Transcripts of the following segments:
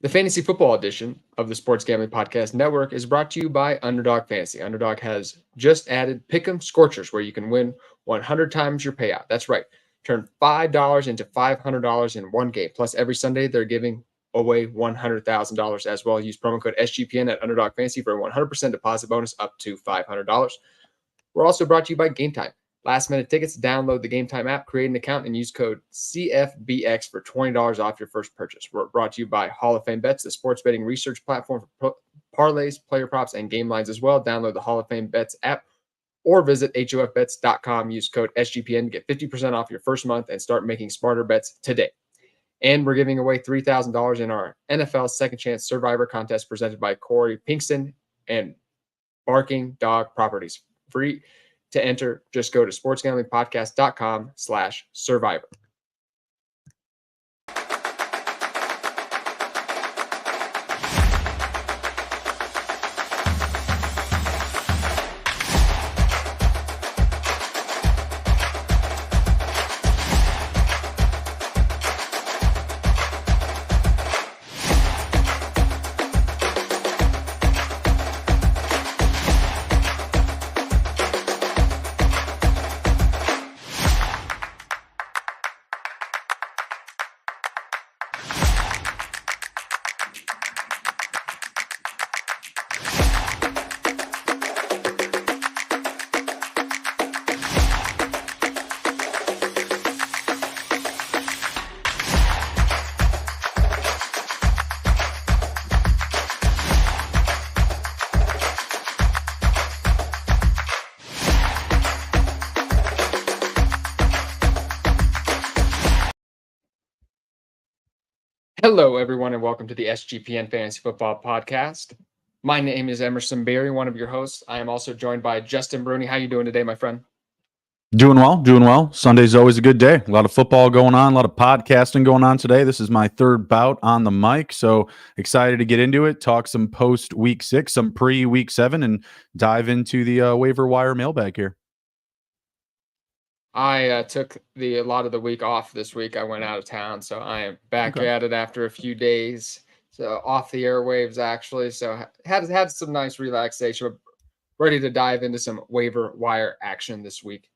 The fantasy football edition of the Sports Gambling Podcast Network is brought to you by Underdog Fantasy. Underdog has just added Pick'em Scorchers, where you can win 100 times your payout. That's right. Turn $5 into $500 in one game. Plus, every Sunday, they're giving away $100,000 as well. Use promo code SGPN at Underdog Fantasy for a 100% deposit bonus up to $500. We're also brought to you by Game Time. Last-minute tickets, download the Game Time app, create an account, and use code CFBX for $20 off your first purchase. We're brought to you by Hall of Fame Bets, the sports betting research platform for parlays, player props, and game lines as well. Download the Hall of Fame Bets app or visit HOFBets.com. Use code SGPN to get 50% off your first month and start making smarter bets today. And we're giving away $3,000 in our NFL Second Chance Survivor contest presented by Corey Pinkston and Barking Dog Properties. Free to enter, just go to sportsgamblingpodcast.com/survivor. Hello, everyone, and welcome to the SGPN Fantasy Football Podcast. My name is Emerson Beery, one of your hosts. I am also joined by Justin Bruni. How are you doing today, my friend? Doing well. Sunday's always a good day. A lot of football going on, a lot of podcasting going on today. This is my third bout on the mic, so excited to get into it, talk some post-Week 6, some pre-Week 7, and dive into the waiver wire mailbag here. I took a lot of the week off this week. I went out of town, so I am back at it after a few days. So off the airwaves, actually. So had some nice relaxation. Ready to dive into some waiver wire action this week.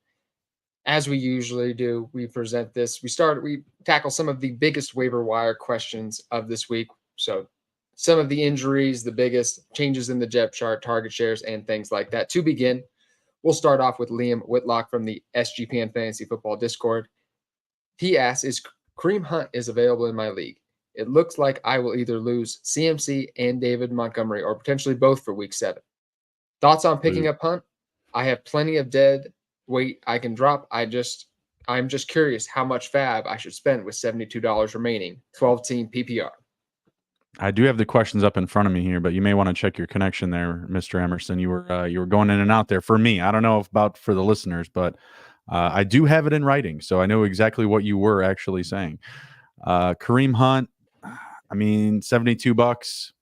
As we usually do, we present this. We tackle some of the biggest waiver wire questions of this week. So some of the injuries, the biggest changes in the depth chart, target shares, and things like that. To begin, we'll start off with Liam Whitlock from the SGPN Fantasy Football Discord. He asks, is Kareem Hunt is available in my league? It looks like I will either lose CMC and David Montgomery or potentially both for Week 7. Thoughts on picking up Hunt? I have plenty of dead weight I can drop. I'm just curious how much fab I should spend with $72 remaining, 12-team PPR. I do have the questions up in front of me here, but you may want to check your connection there, Mr. Emerson. You were going in and out there. For me, I don't know about for the listeners, but I do have it in writing, so I know exactly what you were actually saying. Kareem Hunt, I mean, $72.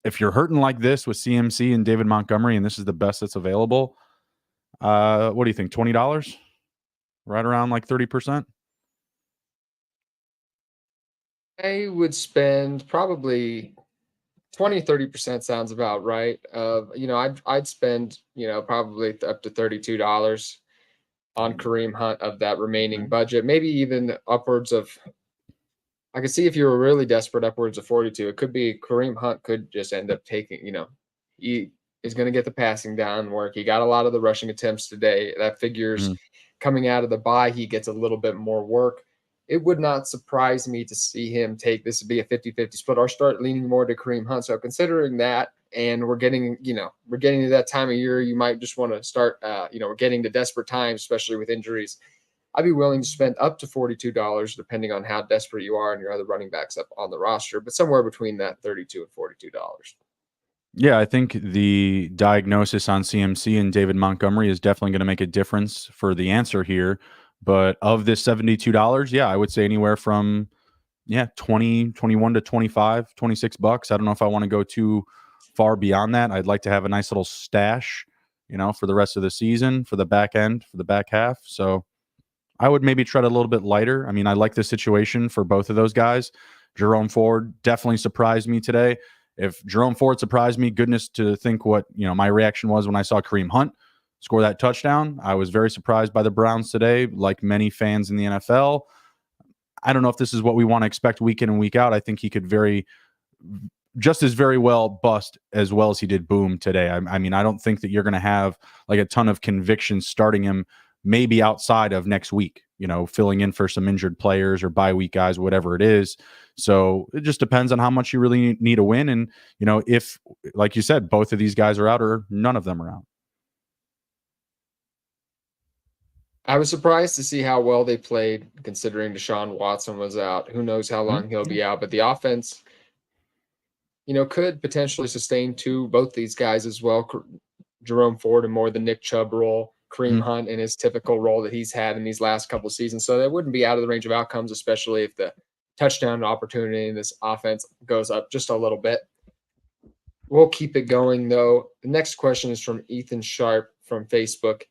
If you're hurting like this with CMC and David Montgomery, and this is the best that's available, what do you think? $20, right around like 30%. I would spend probably 20-30% sounds about right. I'd spend, probably up to $32 on Kareem Hunt of that remaining budget, maybe even upwards of, I could see if you were really desperate, upwards of 42. It could be Kareem Hunt could just end up taking, he is going to get the passing down work. He got a lot of the rushing attempts today. That figures coming out of the bye, he gets a little bit more work. It would not surprise me to see him take this would be a 50-50 split or start leaning more to Kareem Hunt. So considering that, and we're getting to that time of year, you might just want to start, we're getting to desperate times, especially with injuries. I'd be willing to spend up to $42, depending on how desperate you are and your other running backs up on the roster, but somewhere between that $32 and $42. Yeah, I think the diagnosis on CMC and David Montgomery is definitely going to make a difference for the answer here. But of this $72, I would say anywhere from 20, 21 to 25, $26. I don't know if I want to go too far beyond that. I'd like to have a nice little stash, for the rest of the season, for the back end, for the back half. So I would maybe tread a little bit lighter. I mean, I like the situation for both of those guys. Jerome Ford definitely surprised me today. If Jerome Ford surprised me, goodness to think what, my reaction was when I saw Kareem Hunt score that touchdown. I was very surprised by the Browns today, like many fans in the NFL. I don't know if this is what we want to expect week in and week out. I think he could just as very well bust as well as he did boom today. I mean, I don't think that you're going to have like a ton of conviction starting him maybe outside of next week, filling in for some injured players or bye week guys, whatever it is. So it just depends on how much you really need a win. And, if, like you said, both of these guys are out or none of them are out. I was surprised to see how well they played, considering Deshaun Watson was out. Who knows how long he'll be out, but the offense, could potentially sustain both these guys as well. Jerome Ford in more the Nick Chubb role, Kareem Hunt in his typical role that he's had in these last couple of seasons. So that wouldn't be out of the range of outcomes, especially if the touchdown opportunity in this offense goes up just a little bit. We'll keep it going, though. The next question is from Ethan Sharp from Facebook.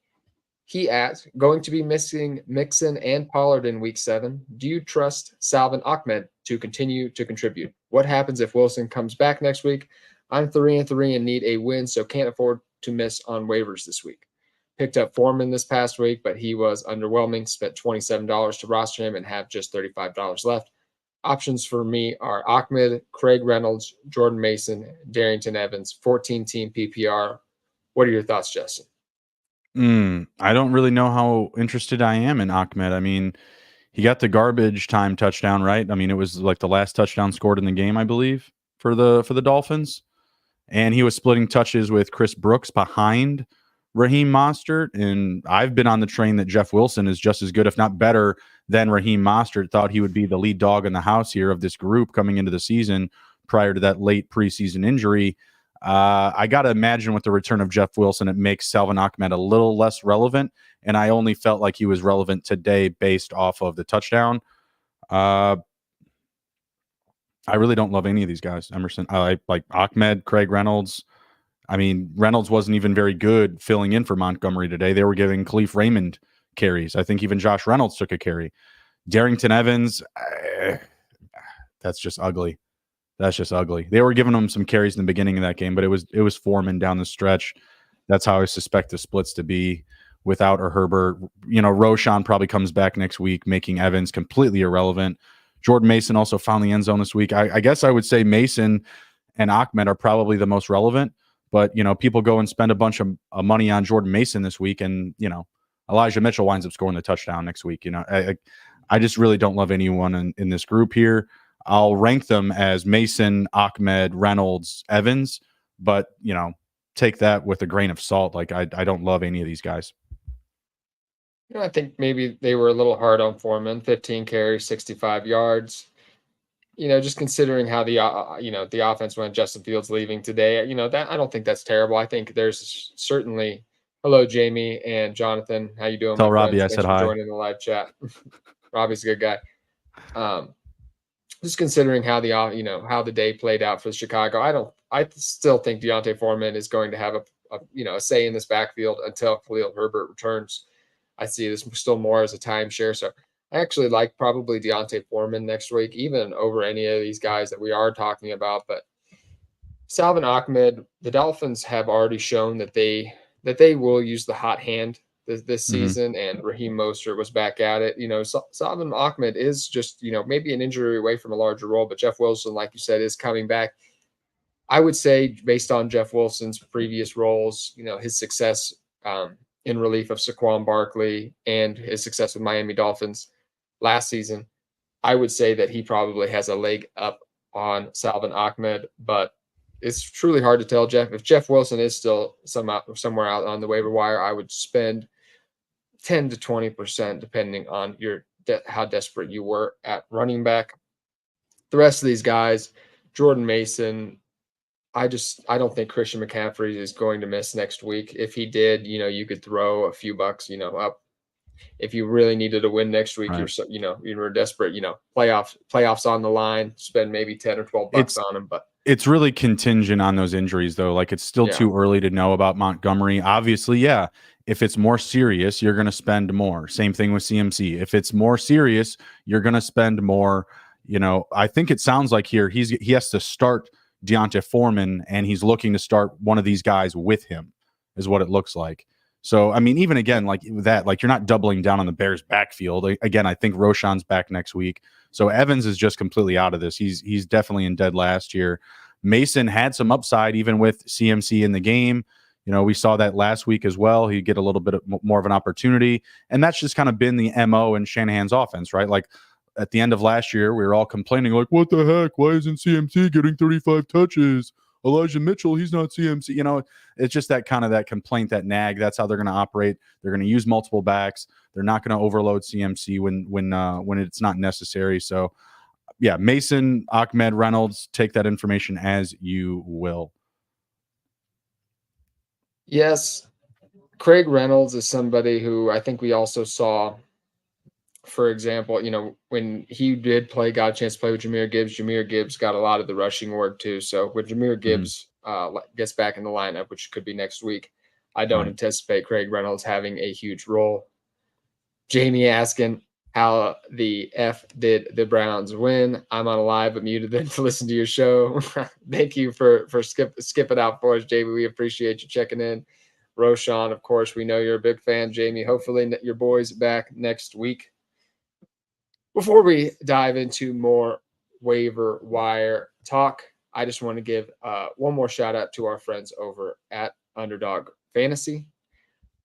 He asks, going to be missing Mixon and Pollard in week 7. Do you trust Salvon Ahmed to continue to contribute? What happens if Wilson comes back next week? I'm 3-3 and need a win, so can't afford to miss on waivers this week. Picked up Foreman this past week, but he was underwhelming. Spent $27 to roster him and have just $35 left. Options for me are Ahmed, Craig Reynolds, Jordan Mason, Darrington Evans, 14-team PPR. What are your thoughts, Justin? I don't really know how interested I am in Ahmed. I mean, he got the garbage time touchdown, right? I mean, it was like the last touchdown scored in the game, I believe, for the Dolphins. And he was splitting touches with Chris Brooks behind Raheem Mostert. And I've been on the train that Jeff Wilson is just as good, if not better, than Raheem Mostert. Thought he would be the lead dog in the house here of this group coming into the season prior to that late preseason injury. I got to imagine with the return of Jeff Wilson, it makes Salvon Ahmed a little less relevant. And I only felt like he was relevant today based off of the touchdown. I really don't love any of these guys. Emerson, I like Ahmed, Craig Reynolds. I mean, Reynolds wasn't even very good filling in for Montgomery today. They were giving Khalif Raymond carries. I think even Josh Reynolds took a carry. Darrington Evans, that's just ugly. That's just ugly. They were giving him some carries in the beginning of that game, but it was Foreman down the stretch. That's how I suspect the splits to be without or Herbert. Roshan probably comes back next week, making Evans completely irrelevant. Jordan Mason also found the end zone this week. I guess I would say Mason and Ahmed are probably the most relevant, but, people go and spend a bunch of money on Jordan Mason this week, and, Elijah Mitchell winds up scoring the touchdown next week. I just really don't love anyone in this group here. I'll rank them as Mason, Ahmed, Reynolds, Evans, but, take that with a grain of salt. Like, I don't love any of these guys. I think maybe they were a little hard on Foreman. 15 carries, 65 yards. Just considering how the offense went, Justin Fields leaving today, that I don't think that's terrible. I think there's certainly hello, Jamie and Jonathan. How you doing? Tell Robbie I said hi. Joining the live chat. Robbie's a good guy. Just considering how the day played out for Chicago, I still think D'Onta Foreman is going to have a say in this backfield until Khalil Herbert returns. I see this still more as a timeshare. So I actually like probably D'Onta Foreman next week, even over any of these guys that we are talking about. But Salvon Ahmed, the Dolphins have already shown that they will use the hot hand this season, and Raheem Mostert was back at it. Salvon Ahmed is just, maybe an injury away from a larger role, but Jeff Wilson, like you said, is coming back. I would say, based on Jeff Wilson's previous roles, his success in relief of Saquon Barkley and his success with Miami Dolphins last season, I would say that he probably has a leg up on Salvon Ahmed, but it's truly hard to tell, Jeff. If Jeff Wilson is still somewhere out on the waiver wire, I would spend 10 to 20%, depending on how desperate you were at running back. The rest of these guys, Jordan Mason, I don't think Christian McCaffrey is going to miss next week. If he did, you could throw a few bucks, up. If you really needed a win next week, right. You were desperate, playoffs on the line, spend maybe 10 or 12 bucks on him. But it's really contingent on those injuries, though. Like, it's still too early to know about Montgomery. Obviously, if it's more serious, you're going to spend more. Same thing with CMC. If it's more serious, you're going to spend more. I think it sounds like here he has to start Deonta Foreman, and he's looking to start one of these guys with him, is what it looks like. So, I mean, even again, like that, like you're not doubling down on the Bears backfield. Again, I think Roschon's back next week. So Evans is just completely out of this. He's definitely in dead last year. Mason had some upside even with CMC in the game. We saw that last week as well. He'd get a little bit more of an opportunity. And that's just kind of been the MO in Shanahan's offense, right? Like at the end of last year, we were all complaining like, what the heck? Why isn't CMC getting 35 touches? Elijah Mitchell, he's not CMC. It's just that kind of that complaint, that nag. That's how they're going to operate. They're going to use multiple backs. They're not going to overload CMC when it's not necessary. So, yeah, Mason, Ahmed, Reynolds, take that information as you will. Yes, Craig Reynolds is somebody who I think we also saw, for example, when he did got a chance to play with Jahmyr Gibbs got a lot of the rushing work too. So when Jahmyr Gibbs gets back in the lineup, which could be next week, I don't anticipate Craig Reynolds having a huge role. Jamie asking, how the F did the Browns win? I'm on a live but muted them to listen to your show. Thank you for skipping out for us, Jamie. We appreciate you checking in. Roschon, of course, we know you're a big fan, Jamie. Hopefully your boy's back next week. Before we dive into more waiver wire talk, I just want to give one more shout out to our friends over at Underdog Fantasy.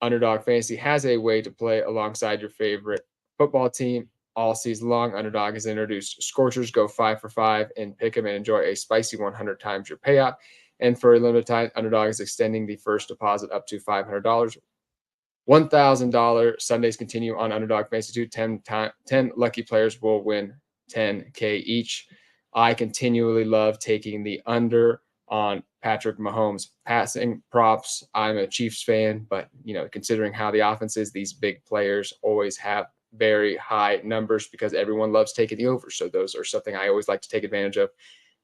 Underdog Fantasy has a way to play alongside your favorite football team all season long. Underdog has introduced Scorchers. Go 5 for 5 and pick them and enjoy a spicy 100 times your payout. And for a limited time, Underdog is extending the first deposit up to $500. $1,000 Sundays continue on Underdog Fantasy 2. 10 lucky players will win $10K each. I continually love taking the under on Patrick Mahomes passing props. I'm a Chiefs fan, but considering how the offense is, these big players always have very high numbers because everyone loves taking the over. So those are something I always like to take advantage of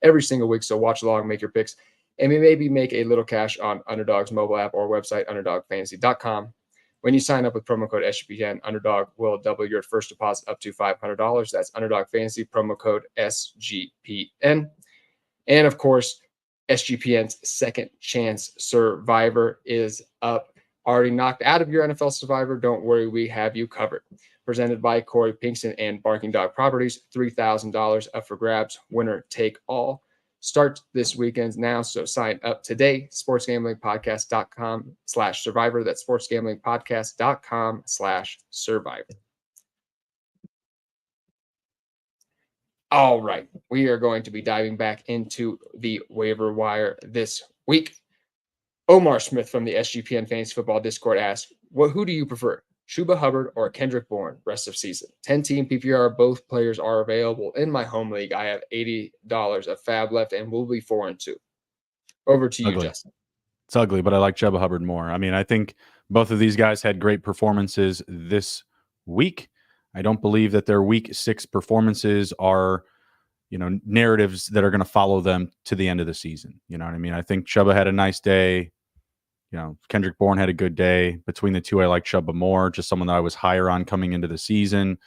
every single week. So watch along, make your picks, and maybe make a little cash on Underdog's mobile app or website, underdogfantasy.com. When you sign up with promo code SGPN, Underdog will double your first deposit up to $500. That's Underdog Fantasy, promo code SGPN. And of course, SGPN's Second Chance Survivor is up. Already knocked out of your NFL Survivor? Don't worry, we have you covered. Presented by Corey Pinkston and Barking Dog Properties. $3,000 up for grabs. Winner take all. Start this weekend now, so sign up today. sportsgamblingpodcast.com/survivor. That's sportsgamblingpodcast.com/survivor. All right, we are going to be diving back into the waiver wire this week. Omar Smith from the SGPN Fantasy Football Discord asks, who do you prefer, Chuba Hubbard or Kendrick Bourne rest of season? 10-team PPR, both players are available in my home league. I have $80 of fab left and we'll be 4-2. Over to you, Justin. It's ugly, but I like Chuba Hubbard more. I mean, I think both of these guys had great performances this week. I don't believe that their week 6 performances are, narratives that are going to follow them to the end of the season. You know what I mean? I think Chuba had a nice day. Kendrick Bourne had a good day. Between the two, I like Chuba more, just someone that I was higher on coming into the season.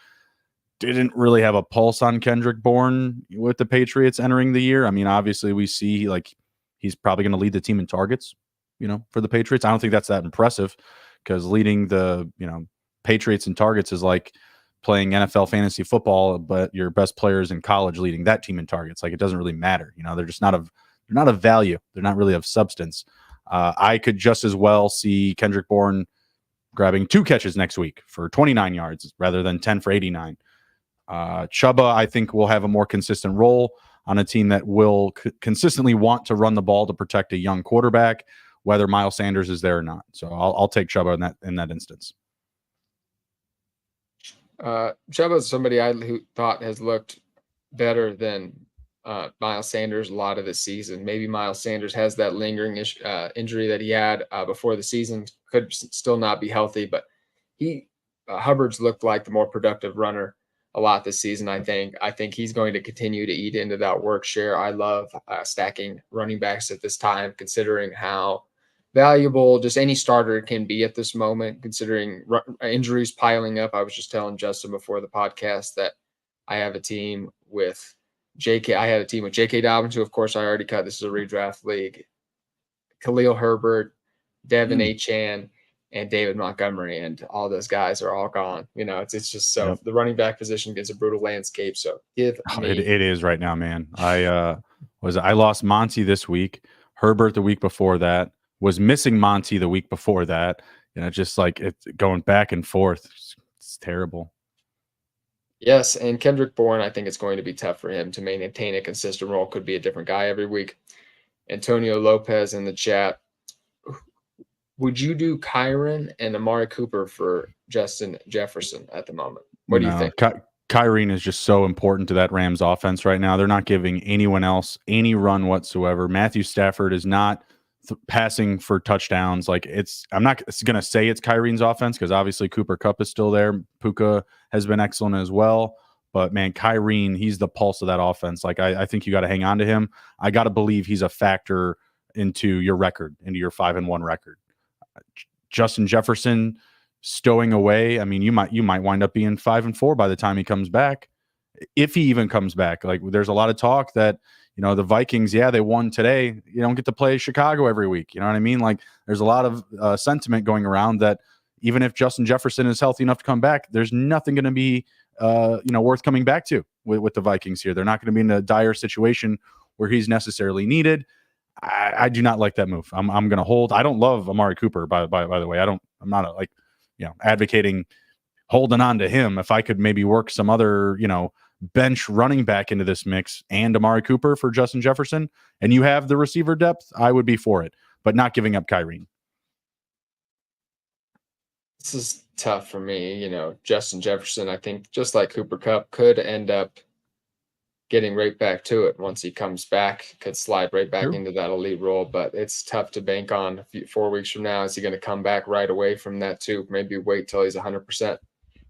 Didn't really have a pulse on Kendrick Bourne with the Patriots entering the year. I mean, obviously we see he's probably going to lead the team in targets, for the Patriots. I don't think that's that impressive because leading the, Patriots in targets is like playing NFL fantasy football, but your best players in college leading that team in targets. Like it doesn't really matter. They're just not of value. They're not really of substance. I could just as well see Kendrick Bourne grabbing 2 catches next week for 29 yards rather than 10 for 89. Chuba, I think, will have a more consistent role on a team that will consistently want to run the ball to protect a young quarterback, whether Miles Sanders is there or not. So I'll take Chuba in that instance. Chuba is somebody who thought has looked better than Miles Sanders a lot of the season. Maybe Miles Sanders has that lingering injury that he had before the season, could still not be healthy, but Hubbard's looked like the more productive runner a lot this season. I think he's going to continue to eat into that work share. I love stacking running backs at this time, considering how valuable just any starter can be at this moment, considering injuries piling up. I was just telling Justin before the podcast that I have a team with I had a team with J.K. Dobbins, who of course I already cut. This is a redraft league. Khalil Herbert, Devin Achane, and David Montgomery, and all those guys are all gone. It's just so the running back position gets a brutal landscape. So it is right now, man. I lost Monty this week, Herbert the week before that, was missing Monty the week before that. Just like it's going back and forth. It's terrible. Yes, and Kendrick Bourne, I think it's going to be tough for him to maintain a consistent role. Could be a different guy every week. Antonio Lopez in the chat. Would you do Kyren and Amari Cooper for Justin Jefferson at the moment? What do you think? Kyren is just so important to that Rams offense right now. They're not giving anyone else any run whatsoever. Matthew Stafford is not passing for touchdowns. I'm not going to say it's Kyren's offense because obviously Cooper Kupp is still there. Puka has been excellent as well. But, man, Kyren, he's the pulse of that offense. I think you got to hang on to him. I got to believe he's a factor into your record, into your 5-1 record. Justin Jefferson stowing away. I mean, you might wind up being 5-4 by the time he comes back, if he even comes back. There's a lot of talk that the Vikings, they won today. You don't get to play Chicago every week. You know what I mean? There's a lot of sentiment going around that even if Justin Jefferson is healthy enough to come back, there's nothing going to be worth coming back to with the Vikings here. They're not going to be in a dire situation where he's necessarily needed. I do not like that move. I'm going to hold. I don't love Amari Cooper, by the way. I'm not advocating holding on to him. If I could maybe work some other, bench running back into this mix and Amari Cooper for Justin Jefferson, and you have the receiver depth, I would be for it, but not giving up Kyren. This is tough for me. Justin Jefferson, I think just like Cooper Kupp, could end up getting right back to it once he comes back, could slide right back into that elite role, but it's tough to bank on 4 weeks from now. Is he going to come back right away from that too? Maybe wait till he's 100%.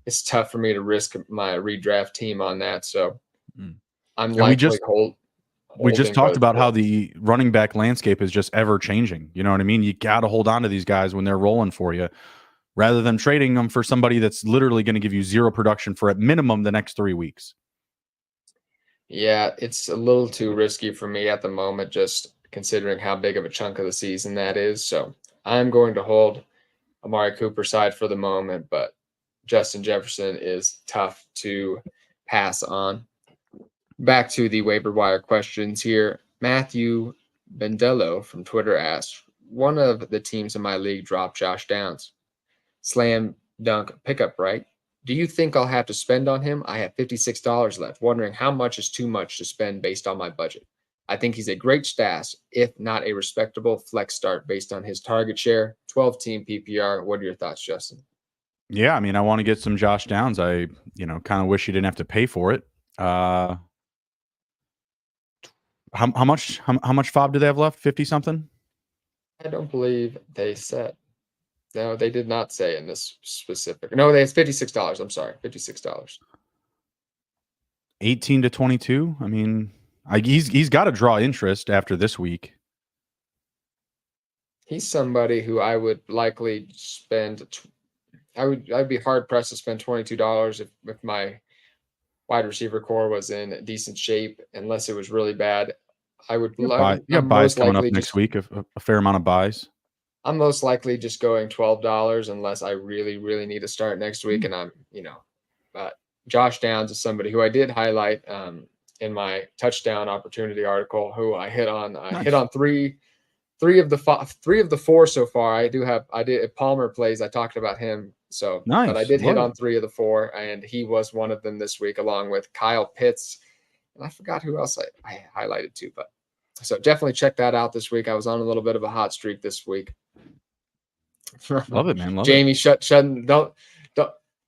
It's tough for me to risk my redraft team on that. So I'm likely we just talked about how the running back landscape is just ever changing. You know what I mean? You got to hold on to these guys when they're rolling for you rather than trading them for somebody that's literally going to give you zero production for at minimum the next 3 weeks. Yeah, it's a little too risky for me at the moment, just considering how big of a chunk of the season that is. So I'm going to hold Amari Cooper side for the moment, but Justin Jefferson is tough to pass on. Back to the waiver wire questions here. Matthew Bendello from Twitter asked, one of the teams in my league dropped Josh Downs. Slam dunk pickup, right? Do you think I'll have to spend on him? I have $56 left, wondering how much is too much to spend based on my budget. I think he's a great stash, if not a respectable flex start based on his target share, 12-team PPR. What are your thoughts, Justin? Yeah, I mean, I want to get some Josh Downs. I, kind of wish you didn't have to pay for it. How much FOB do they have left? 50 something? I don't believe they said. No, they did not say in this specific. No, it's $56. I'm sorry, $56. 18 to 22. I mean, he's got to draw interest after this week. He's somebody who I would likely spend. I'd be hard pressed to spend $22 if my wide receiver core was in decent shape, unless it was really bad. I would. Buys coming up next week. A fair amount of buys. I'm most likely just going $12 unless I really, really need to start next week. And I'm, Josh Downs is somebody who I did highlight in my touchdown opportunity article, who I hit on. I hit on three of the four so far. I did if Palmer plays, I talked about him. So, nice. But I did hit on 3 of the 4, and he was one of them this week, along with Kyle Pitts. And I forgot who else I highlighted too, but so definitely check that out this week. I was on a little bit of a hot streak this week. Love it, man. Jamie, don't.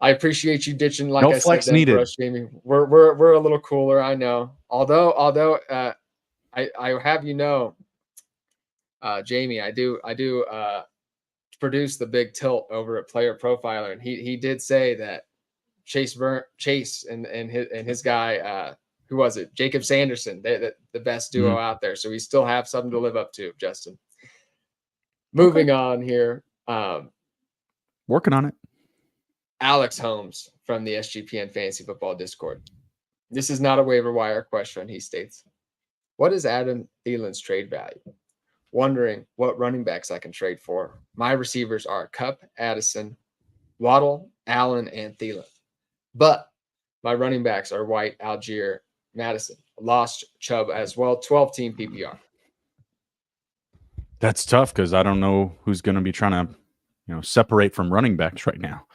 I appreciate you ditching. Like no I flex said, needed. For us, Jamie. We're a little cooler, I know. Although I have Jamie, I do produce the big tilt over at Player Profiler, and he did say that Chase and his guy, who was it? Jacob Sanderson, the best duo out there. So we still have something to live up to, Justin. Moving on here. Working on it. Alex Holmes from the SGPN Fantasy Football Discord. This is not a waiver wire question, he states. What is Adam Thielen's trade value? Wondering what running backs I can trade for. My receivers are Kupp, Addison, Waddle, Allen, and Thielen. But my running backs are White, Algier, Madison. Lost Chubb as well. 12-team PPR. That's tough because I don't know who's going to be trying to, separate from running backs right now.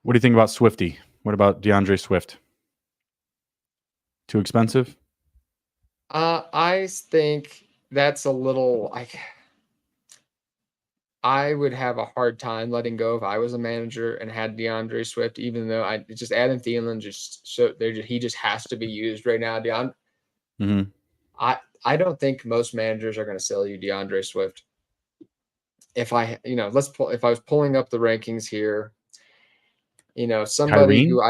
What do you think about Swifty? What about DeAndre Swift? Too expensive? I think that's a little. I would have a hard time letting go if I was a manager and had DeAndre Swift, even though Adam Thielen he just has to be used right now. Mm-hmm. I don't think most managers are going to sell you DeAndre Swift. If I was pulling up the rankings here, somebody Kyrie? who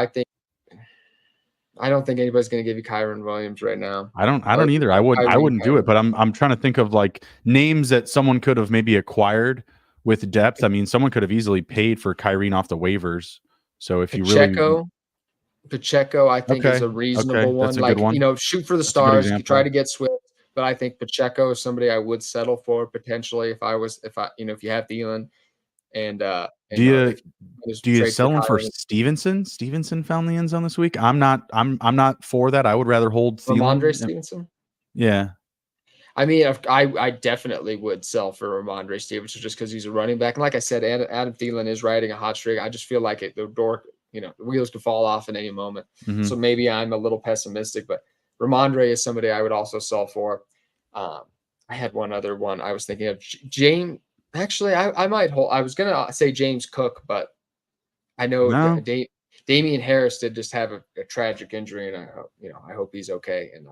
I don't think anybody's going to give you Kyron Williams right now. I don't either. I wouldn't do it, but I'm trying to think of like names that someone could have maybe acquired with depth. I mean, someone could have easily paid for Kyrie off the waivers. So if Pacheco, I think is a reasonable one. That's a good one. Shoot for the stars. You try to get Swift, but I think Pacheco is somebody I would settle for potentially if you have Thielen and do you sell him for Stevenson? Stevenson found the end zone this week. I'm not for that. I would rather hold Ramondre Stevenson. Yeah. I mean, I definitely would sell for Ramondre Stevenson just because he's a running back. And like I said, Adam Thielen is riding a hot streak. I just feel like the wheels could fall off at any moment. Mm-hmm. So maybe I'm a little pessimistic, but Ramondre is somebody I would also sell for. I had one other one I was thinking of. James. Actually, I might hold. I was gonna say James Cook, but I know Damian Harris did just have a tragic injury, and I hope he's okay. And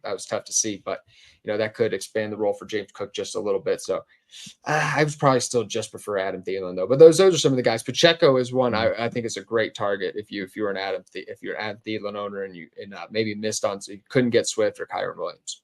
that was tough to see, but that could expand the role for James Cook just a little bit. So I would probably still just prefer Adam Thielen though. But those are some of the guys. Pacheco is one I think is a great target if you're an Adam Thielen owner and you maybe missed on, so you couldn't get Swift or Kyron Williams.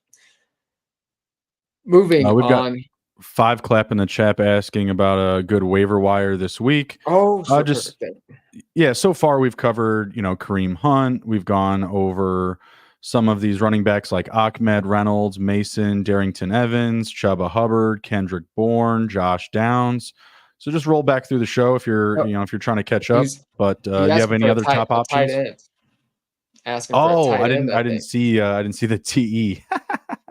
Moving on. 5 Clap in the chat asking about a good waiver wire this week. Oh, so far we've covered, Kareem Hunt. We've gone over some of these running backs like Ahmed Reynolds, Mason, Darrington Evans, Chuba Hubbard, Kendrick Bourne, Josh Downs. So just roll back through the show if you're trying to catch up. But you have any other top options? I didn't see the TE.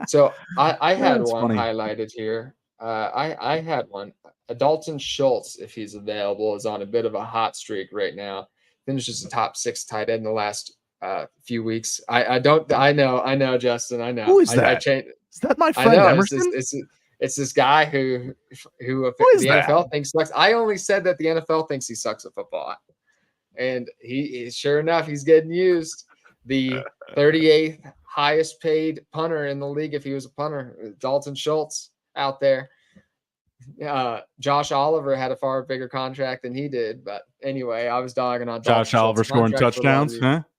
So I had one highlighted here. I had one. Dalton Schultz, if he's available, is on a bit of a hot streak right now. Finishes the top 6 tight end in the last few weeks. I know, Justin. I know. Who is that? Is that my friend Emerson? It's this guy who the NFL thinks sucks. I only said that the NFL thinks he sucks at football, and he sure enough he's getting used. The 38th highest paid punter in the league, if he was a punter, Dalton Schultz out there. Josh Oliver had a far bigger contract than he did, but anyway, I was dogging on Josh Oliver scoring touchdowns.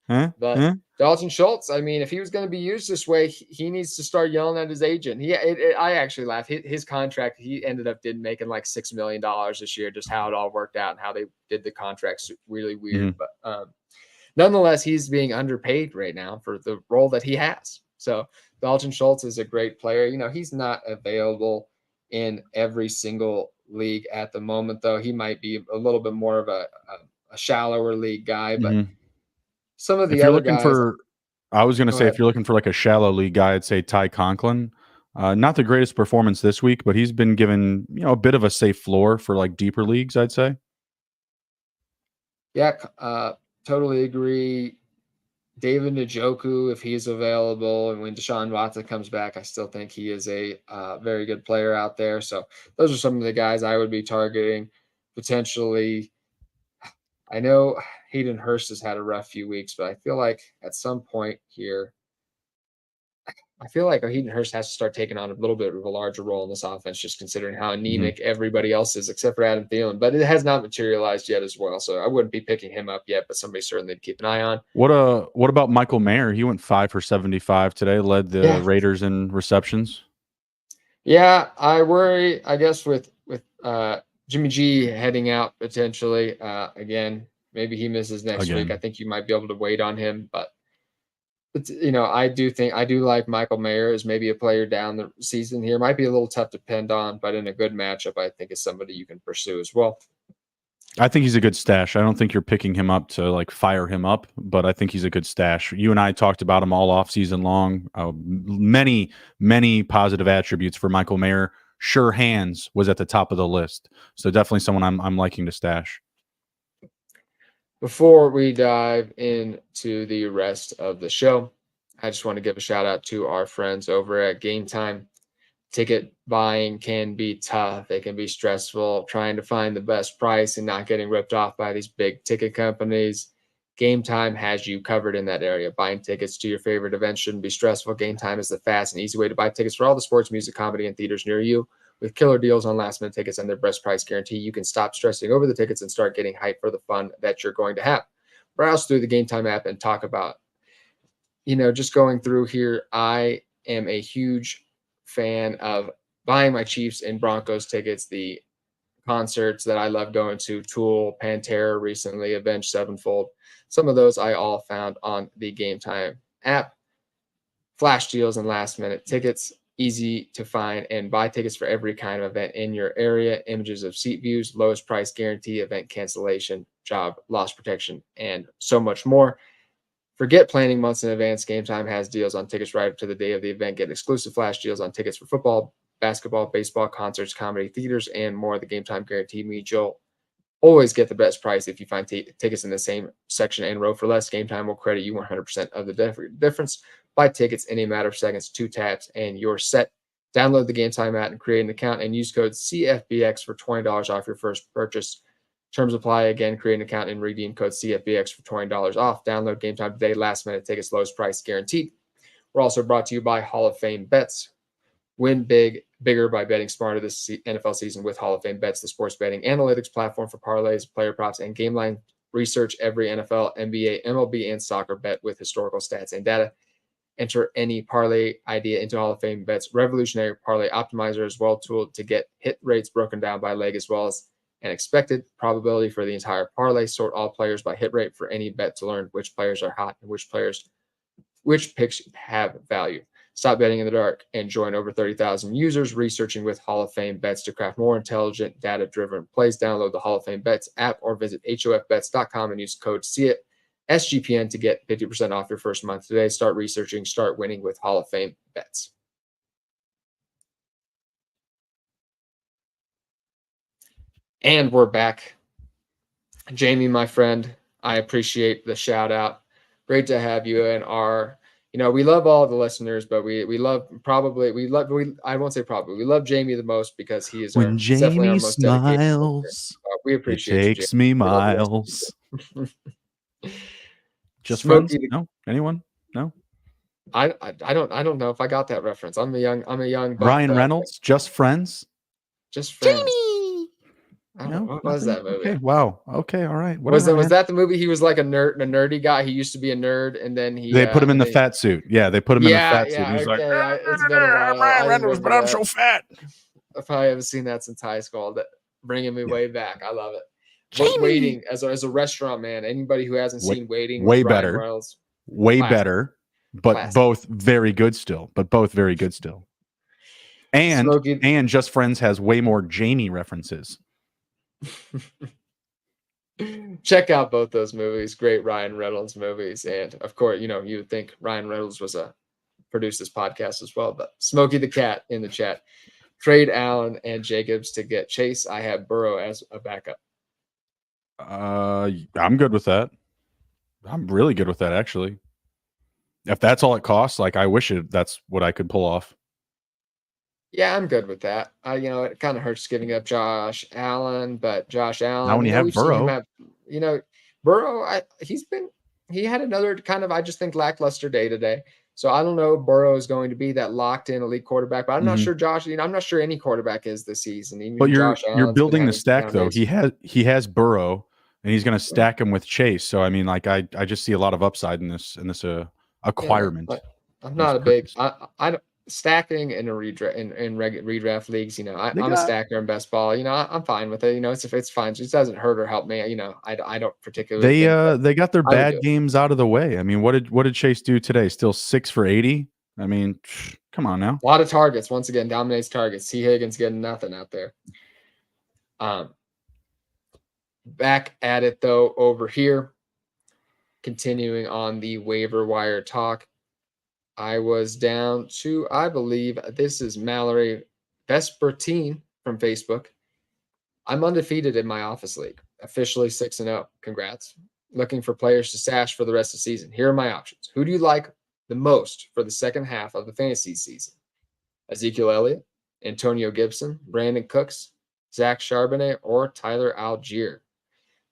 But Dalton Schultz, I mean, if he was going to be used this way, he needs to start yelling at his agent. I actually laughed. His contract, he ended up making like $6 million this year, just how it all worked out and how they did the contracts. Really weird, but nonetheless, he's being underpaid right now for the role that he has. So Dalton Schultz is a great player. He's not available in every single league at the moment, though. He might be a little bit more of a shallower league guy, but some of the other guys. I was going to say, if you're looking for like a shallow league guy, I'd say Ty Conklin. Not the greatest performance this week, but he's been given a bit of a safe floor for like deeper leagues, I'd say. Yeah, totally agree. David Njoku, if he's available, and when Deshaun Watson comes back, I still think he is a very good player out there. So those are some of the guys I would be targeting potentially. I know Hayden Hurst has had a rough few weeks, but I feel like at some point here, Hayden Hurst has to start taking on a little bit of a larger role in this offense, just considering how anemic everybody else is, except for Adam Thielen. But it has not materialized yet as well, so I wouldn't be picking him up yet, but somebody certainly to keep an eye on. What about Michael Mayer? He went 5 for 75 today, led the Raiders in receptions. Yeah, I worry, I guess, with Jimmy G heading out potentially again. Maybe he misses next week. Again. I think you might be able to wait on him, but I do like Michael Mayer as maybe a player down the season here. Might be a little tough to depend on, but in a good matchup, I think is somebody you can pursue as well. I think he's a good stash. I don't think you're picking him up to like fire him up, but I think he's a good stash. You and I talked about him all off season long. Many, many positive attributes for Michael Mayer. Sure hands was at the top of the list. So definitely someone I'm liking to stash. Before we dive into the rest of the show, I just want to give a shout out to our friends over at Game Time. Ticket buying can be tough. It can be stressful trying to find the best price and not getting ripped off by these big ticket companies. Game Time has you covered in that area. Buying tickets to your favorite events shouldn't be stressful. Game Time is the fast and easy way to buy tickets for all the sports, music, comedy, and theaters near you. With killer deals on last-minute tickets and their best price guarantee, you can stop stressing over the tickets and start getting hyped for the fun that you're going to have. Browse through the Game Time app and talk about, just going through here. I am a huge fan of buying my Chiefs and Broncos tickets, the concerts that I love going to, Tool, Pantera recently, Avenged Sevenfold. Some of those I all found on the Game Time app. Flash deals and last-minute tickets. Easy to find and buy tickets for every kind of event in your area. Images of seat views, lowest price guarantee, event cancellation, job loss protection, and so much more. Forget planning months in advance. Game Time has deals on tickets right up to the day of the event. Get exclusive flash deals on tickets for football, basketball, baseball, concerts, comedy, theaters, and more. The Game Time guarantee means you'll always get the best price if you find tickets in the same section and row for less. Game Time will credit you 100% of the difference. Buy tickets in a matter of seconds, 2 taps, and you're set. Download the Game Time app and create an account and use code CFBX for $20 off your first purchase. Terms apply. Again, create an account and redeem code CFBX for $20 off. Download Game Time today. Last minute tickets, lowest price guaranteed. We're also brought to you by Hall of Fame Bets. Win bigger by betting smarter this NFL season with Hall of Fame Bets, the sports betting analytics platform for parlays, player props, and game line research. Every NFL, NBA, MLB, and soccer bet with historical stats and data. Enter any parlay idea into Hall of Fame Bets revolutionary parlay optimizer as well tool to get hit rates broken down by leg as well as an expected probability for the entire parlay. Sort all players by hit rate for any bet to learn which players are hot and which picks have value. Stop betting in the dark and join over 30,000 users researching with Hall of Fame Bets to craft more intelligent, data-driven plays. Download the Hall of Fame Bets app or visit hofbets.com and use code SGPN to get 50% off your first month today. Start researching, start winning with Hall of Fame Bets. And we're back. Jamie, my friend, I appreciate the shout out. Great to have you in our, we love all the listeners, but we love Jamie the most because he is when definitely our Jamie most dedicated. smiles, We appreciate it takes me miles. Just Smokey friends? No? Anyone? No? I don't know if I got that reference. I'm a young Ryan Reynolds, Just Friends? Just Friends. Jamie. What was that movie? Okay, wow. Okay, all right. Whatever, was that the movie? He was like a nerdy guy. He used to be a nerd, and then they put him in the fat suit. Yeah, they put him in the fat suit. He's like, it's been a while. Ryan Reynolds, but I'm so fat. I probably haven't seen that since high school. That bringing me way back. I love it. But Waiting as a restaurant man. Anybody who hasn't seen Waiting, way better, Reynolds, way classic. Better, but classic. Both very good still. And Smokey. And Just Friends has way more Jamie references. Check out both those movies. Great Ryan Reynolds movies, and of course, you would think Ryan Reynolds produced this podcast as well. But Smokey the Cat in the chat. Trade Allen and Jacobs to get Chase. I have Burrow as a backup. I'm good with that. I'm really good with that, actually. If that's all it costs, I wish that's what I could pull off. Yeah, I'm good with that. It kind of hurts giving up Josh Allen, but Josh Allen. Now when you have Burrow, Burrow, he had another kind of, I just think, lackluster day today. So I don't know if Burrow is going to be that locked in elite quarterback, but I'm not sure I'm not sure any quarterback is this season. Even but you're building the stack though. He has Burrow and he's going to stack him with Chase. So I mean, I just see a lot of upside in this acquirement. Yeah, I'm not a big. stacking in a redraft leagues, They I'm a got stacker in best ball. I'm fine with it. It's fine. It just doesn't hurt or help me. I don't particularly think that they got their I would do bad it. games out of the way. I mean, what did Chase do today? Still 6 for 80. I mean, come on now. A lot of targets. Once again, dominates targets. C. Higgins getting nothing out there. Back at it though over here. Continuing on the waiver wire talk. I was down to, I believe this is Mallory Vespertine from Facebook. I'm undefeated in my office league, officially 6-0. Congrats. Looking for players to stash for the rest of the season. Here are my options. Who do you like the most for the second half of the fantasy season? Ezekiel Elliott, Antonio Gibson, Brandon Cooks, Zach Charbonnet, or Tyler Algier?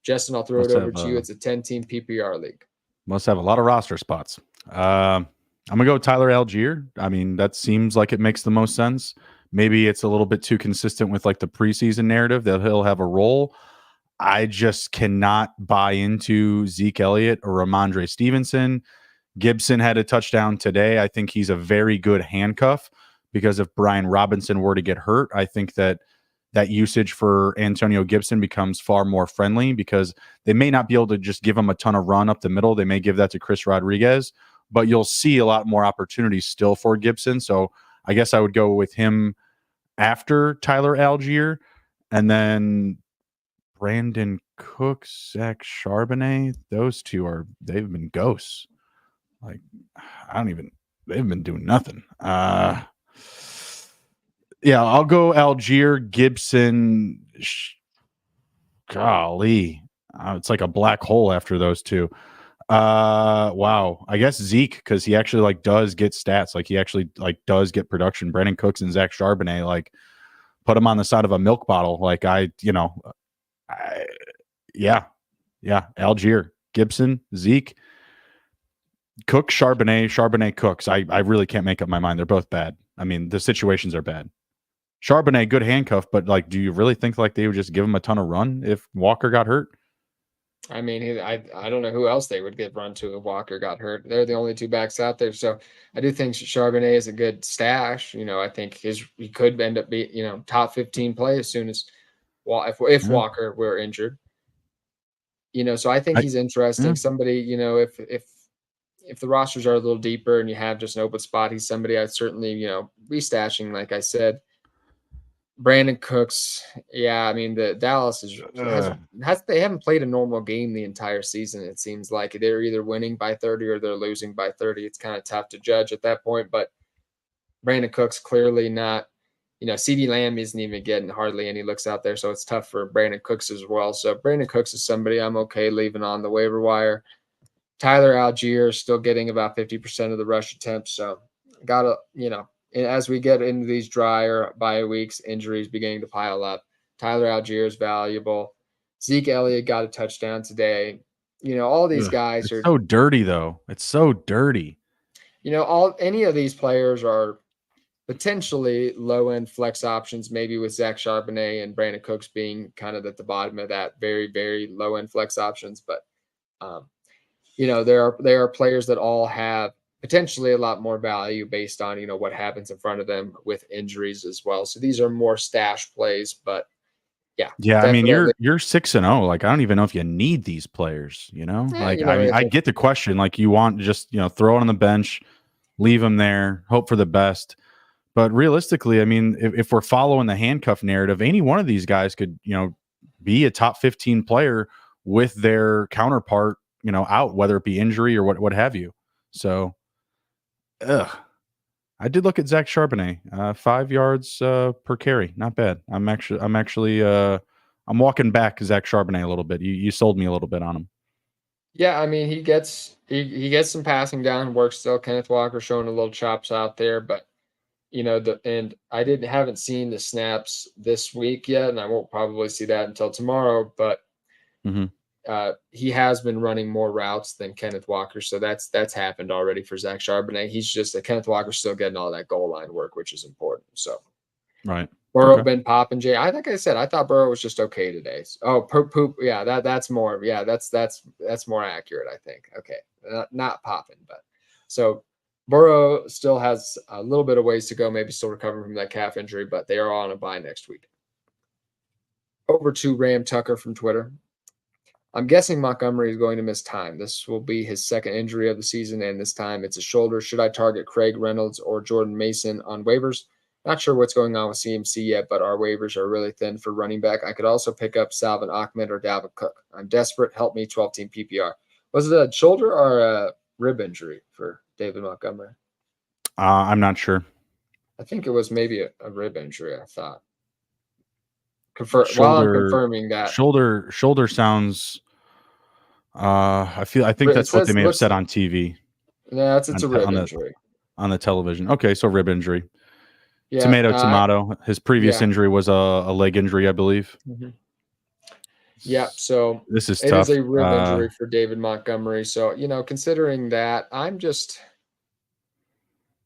Justin, I'll throw it over to you. It's a 10-team PPR league. Must have a lot of roster spots. I'm going to go with Tyler Algier. I mean, that seems like it makes the most sense. Maybe it's a little bit too consistent with like the preseason narrative that he'll have a role. I just cannot buy into Zeke Elliott or Ramondre Stevenson. Gibson had a touchdown today. I think he's a very good handcuff because if Brian Robinson were to get hurt, I think that usage for Antonio Gibson becomes far more friendly because they may not be able to just give him a ton of run up the middle. They may give that to Chris Rodriguez, but you'll see a lot more opportunities still for Gibson. So I guess I would go with him after Tyler Algier, and then Brandon Cooks, Zach Charbonnet. Those two they've been ghosts. Like, they've been doing nothing. Yeah, I'll go Algier, Gibson. Golly, it's like a black hole after those two. Wow. I guess Zeke, because he actually like does get stats. Like he actually like does get production. Brandon Cooks and Zach Charbonnet, like put him on the side of a milk bottle. Like yeah. Algier, Gibson, Zeke, Cook, Charbonnet, Cooks. I really can't make up my mind. They're both bad. I mean, the situations are bad. Charbonnet, good handcuff, but like, do you really think like they would just give him a ton of run if Walker got hurt? I mean, I don't know who else they would give run to if Walker got hurt. They're the only two backs out there. So I do think Charbonnet is a good stash. I think he could end up being, top 15 play as soon as if Walker were injured. So I think he's interesting. Somebody, if the rosters are a little deeper and you have just an open spot, he's somebody I'd certainly, be stashing, like I said. Brandon Cooks, yeah, I mean the Dallas they haven't played a normal game the entire season. It seems like they're either winning by 30 or they're losing by 30. It's kind of tough to judge at that point, but Brandon Cooks clearly not. CeeDee Lamb isn't even getting hardly any looks out there, so it's tough for Brandon Cooks as well. So Brandon Cooks is somebody I'm okay leaving on the waiver wire. Tyler Algier is still getting about 50% of the rush attempts, so gotta as we get into these drier bye weeks, injuries beginning to pile up. Tyler Algier is valuable. Zeke Elliott got a touchdown today. All these guys are so dirty, though. It's so dirty. Any of these players are potentially low-end flex options, maybe with Zach Charbonnet and Brandon Cooks being kind of at the bottom of that very, very low-end flex options. But, there are players that all have potentially a lot more value based on, what happens in front of them with injuries as well. So these are more stash plays, but yeah. Yeah. I mean, you're 6-0. Like, I don't even know if you need these players, I get the question. Like you want to just, throw it on the bench, leave them there, hope for the best. But realistically, I mean, if we're following the handcuff narrative, any one of these guys could, be a top 15 player with their counterpart, out, whether it be injury or what have you. So, I did look at Zach Charbonnet, 5 yards per carry. Not bad. I'm walking back Zach Charbonnet a little bit. You sold me a little bit on him. Yeah, I mean, he gets some passing down work still. Kenneth Walker showing a little chops out there, but and I haven't seen the snaps this week yet, and I won't probably see that until tomorrow. But he has been running more routes than Kenneth Walker, so that's happened already for Zach Charbonnet. He's just Kenneth Walker's still getting all that goal line work, which is important. So right. Burrow been popping, Jay. Like I said, I thought Burrow was just okay today. Poop. Yeah, that's more. Yeah, that's more accurate. I think. Okay, not popping, but so Burrow still has a little bit of ways to go, maybe still recovering from that calf injury, but they are on a bye next week. Over to Ram Tucker from Twitter. I'm guessing Montgomery is going to miss time. This will be his second injury of the season, and this time it's a shoulder. Should I target Craig Reynolds or Jordan Mason on waivers? Not sure what's going on with CMC yet, but our waivers are really thin for running back. I could also pick up Salvin Ahmed or Dalvin Cook. I'm desperate. Help me, 12-team PPR. Was it a shoulder or a rib injury for David Montgomery? I'm not sure. I think it was maybe a rib injury, I thought. While I'm confirming that. Shoulder sounds I think that's what they may have said on TV. Yeah, it's a rib injury. On the television. Okay, so rib injury. Yeah, tomato. His previous injury was a leg injury, I believe. Mm-hmm. Yeah, so this is tough. It is a rib injury for David Montgomery. So, considering that,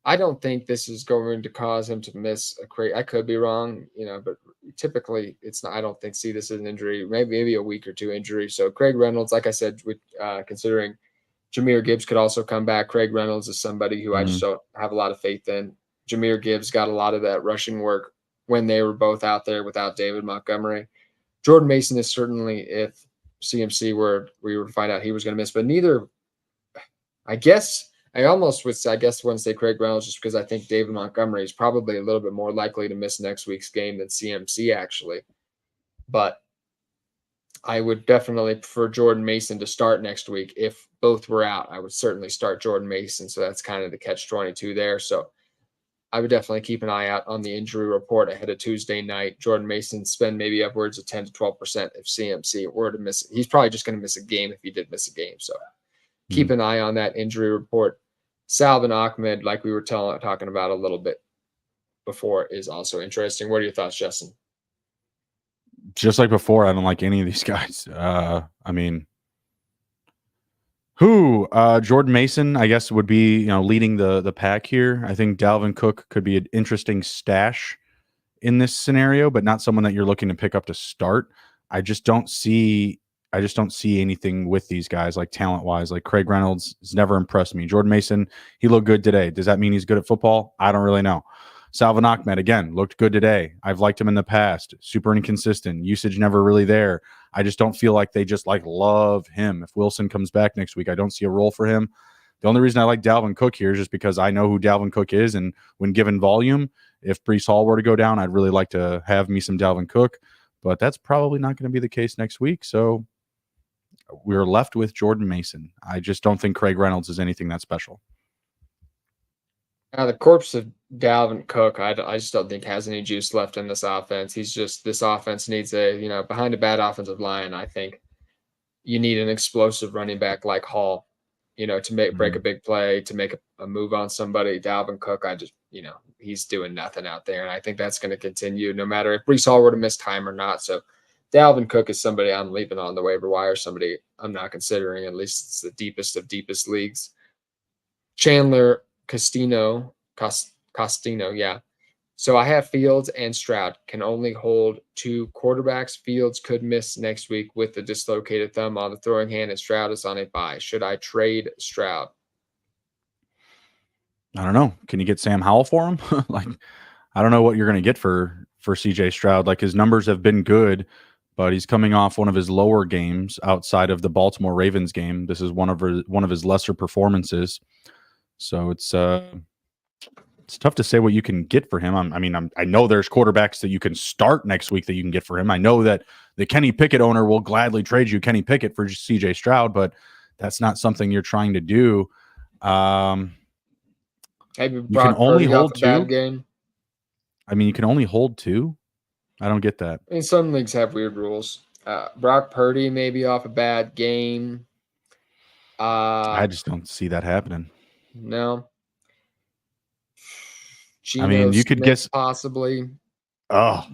I don't think this is going to cause him to miss I could be wrong, but typically it's not. I don't see this as an injury, maybe a week or two injury. So Craig Reynolds, like I said, with considering Jahmyr Gibbs could also come back. Craig Reynolds is somebody who I just don't have a lot of faith in. Jahmyr Gibbs got a lot of that rushing work when they were both out there without David Montgomery. Jordan Mason is certainly, if CMC we were to find out he was going to miss, but neither, I guess. I almost would say, want to say Craig Reynolds just because I think David Montgomery is probably a little bit more likely to miss next week's game than CMC actually. But I would definitely prefer Jordan Mason to start next week. If both were out, I would certainly start Jordan Mason. So that's kind of the catch-22 there. So I would definitely keep an eye out on the injury report ahead of Tuesday night. Jordan Mason spend maybe upwards of 10 to 12% if CMC were to miss. He's probably just going to miss a game if he did miss a game. So keep an eye on that injury report. Salvin Ahmed, like we were talking about a little bit before, is also interesting. What are your thoughts, Justin? Just like before, I don't like any of these guys. Jordan Mason, I guess, would be leading the pack here. I think Dalvin Cook could be an interesting stash in this scenario, but not someone that you're looking to pick up to start. I just don't see anything with these guys, like talent-wise. Like Craig Reynolds has never impressed me. Jordan Mason, he looked good today. Does that mean he's good at football? I don't really know. Salvin Ahmed, again, looked good today. I've liked him in the past. Super inconsistent. Usage never really there. I just don't feel like they just love him. If Wilson comes back next week, I don't see a role for him. The only reason I like Dalvin Cook here is just because I know who Dalvin Cook is, and when given volume, if Breece Hall were to go down, I'd really like to have me some Dalvin Cook, but that's probably not going to be the case next week. So we're left with Jordan Mason. I just don't think Craig Reynolds is anything that special. The corpse of Dalvin Cook, I just don't think has any juice left in this offense. This offense needs behind a bad offensive line, I think you need an explosive running back like Hall, to break a big play, to make a move on somebody. Dalvin Cook, he's doing nothing out there. And I think that's going to continue no matter if Breece Hall were to miss time or not. So Dalvin Cook is somebody I'm leaving on the waiver wire, somebody I'm not considering. At least it's the deepest of deepest leagues. Chandler Costino, yeah. So I have Fields and Stroud. Can only hold 2 quarterbacks. Fields could miss next week with the dislocated thumb on the throwing hand, and Stroud is on a bye. Should I trade Stroud? I don't know. Can you get Sam Howell for him? I don't know what you're going to get for CJ Stroud. His numbers have been good, but he's coming off one of his lower games outside of the Baltimore Ravens game. This is one of his lesser performances. So it's tough to say what you can get for him. I know there's quarterbacks that you can start next week that you can get for him. I know that the Kenny Pickett owner will gladly trade you Kenny Pickett for CJ Stroud, but that's not something you're trying to do. You can only hold 2. Game. You can only hold 2. I don't get that. Some leagues have weird rules. Brock Purdy maybe off a bad game. I just don't see that happening. No. Geno you could guess possibly. Oh,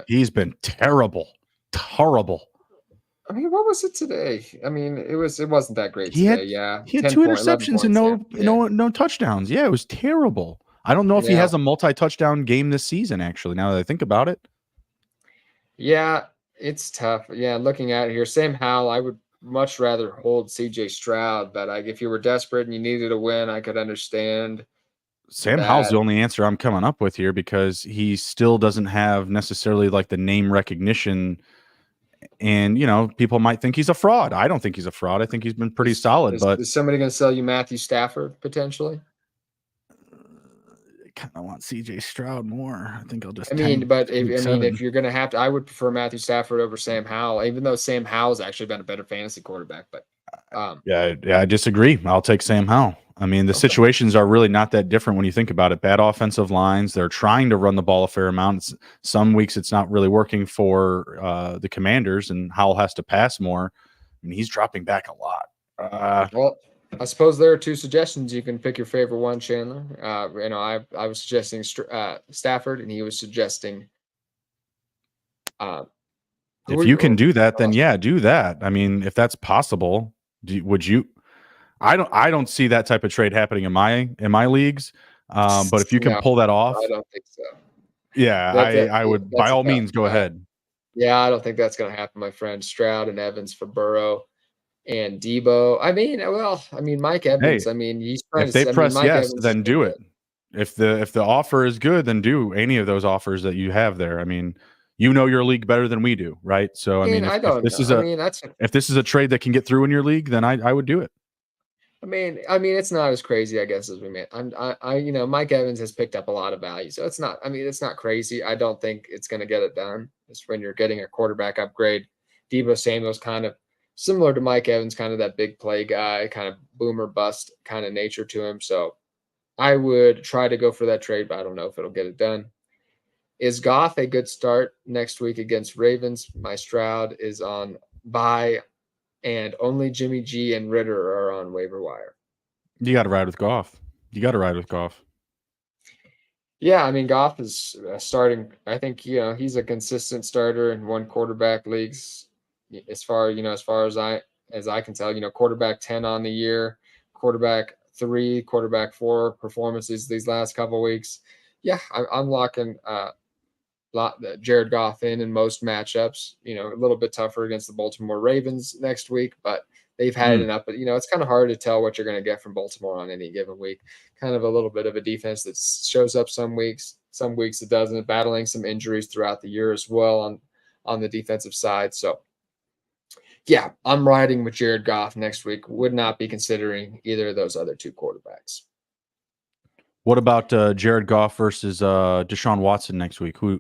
he's been terrible. Terrible. What was it today? It wasn't that great today. He had 2 interceptions and no touchdowns. Yeah, it was terrible. I don't know if he has a multi-touchdown game this season, actually, now that I think about it. Yeah, it's tough. Yeah, looking at it here, Sam Howell, I would much rather hold CJ Stroud, but if you were desperate and you needed a win, I could understand. Sam Howell's the only answer I'm coming up with here because he still doesn't have necessarily like the name recognition. And, people might think he's a fraud. I don't think he's a fraud. I think he's been pretty solid. But is somebody going to sell you Matthew Stafford potentially? I kind of want CJ Stroud more. I think I'll just. If you're going to have to, I would prefer Matthew Stafford over Sam Howell, even though Sam Howell's actually been a better fantasy quarterback. But I disagree. I'll take Sam Howell. I mean, the situations are really not that different when you think about it. Bad offensive lines. They're trying to run the ball a fair amount. Some weeks it's not really working for the Commanders, and Howell has to pass more. I mean, he's dropping back a lot. Well, I suppose there are two suggestions. You can pick your favorite one, Chandler. I was suggesting Stafford, and he was suggesting. If you can do that, then yeah, do that. I mean, if that's possible, would you? I don't see that type of trade happening in my leagues. But if you can pull that off, I don't think so. Yeah, I would by all means go ahead. Yeah, I don't think that's going to happen, my friend. Stroud and Evans for Burrow and Debo. Mike Evans. Hey, he's trying if they press yes, then do it. If the offer is good, then do any of those offers that you have there. I mean, your league better than we do, right? So if this is a trade that can get through in your league, then I would do it. It's not as crazy, I guess, as we made. Mike Evans has picked up a lot of value, so it's not crazy. I don't think it's going to get it done. It's when you're getting a quarterback upgrade. Debo Samuel's kind of similar to Mike Evans, kind of that big play guy, kind of boomer bust kind of nature to him. So I would try to go for that trade, but I don't know if it'll get it done. Is Goff a good start next week against Ravens? My Stroud is on bye. And only Jimmy G and Ritter are on waiver wire. You got to ride with Goff. Yeah, Goff is starting. I think he's a consistent starter in one quarterback leagues. As far as I can tell, quarterback 10 on the year, quarterback 3, quarterback 4 performances these last couple of weeks. Yeah, I'm locking Jared Goff in most matchups. A little bit tougher against the Baltimore Ravens next week, but they've had enough. But it's kind of hard to tell what you're going to get from Baltimore on any given week. Kind of a little bit of a defense that shows up some weeks it doesn't. Battling some injuries throughout the year as well on the defensive side. So yeah, I'm riding with Jared Goff next week. Would not be considering either of those other two quarterbacks. What about Jared Goff versus Deshaun Watson next week? Who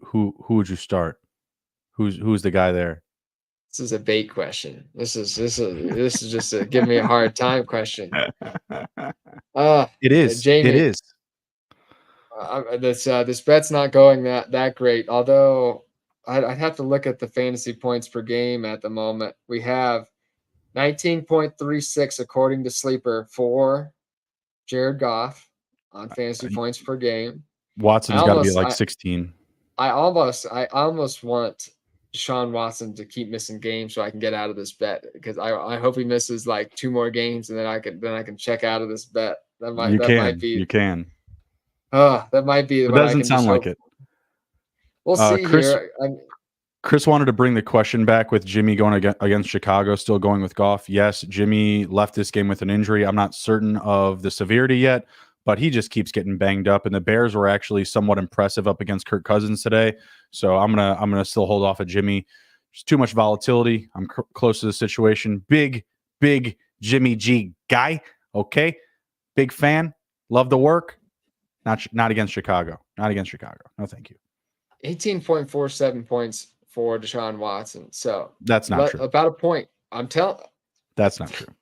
would you start? Who's the guy there? This is a bait question. This is just a give me a hard time question. It is. Jamie, it is. This bet's not going that great. Although I'd have to look at the fantasy points per game at the moment. We have 19.36 according to Sleeper for Jared Goff on fantasy points per game. Watson's got to be like 16. I almost want Deshaun Watson to keep missing games so I can get out of this bet, because I hope he misses like 2 more games and then I can check out of this bet. That might be. You can. That might be. It doesn't sound like it. We'll see here. Chris wanted to bring the question back with Jimmy going against Chicago, still going with Goff. Yes, Jimmy left this game with an injury. I'm not certain of the severity yet, but he just keeps getting banged up. And the Bears were actually somewhat impressive up against Kirk Cousins today. So I'm gonna still hold off of Jimmy. There's too much volatility. I'm close to the situation. Big Jimmy G guy. Okay, big fan. Love the work. Not against Chicago. Not against Chicago. No, thank you. 18.47 points for Deshaun Watson. So that's not true. About a point. I'm telling. That's not true.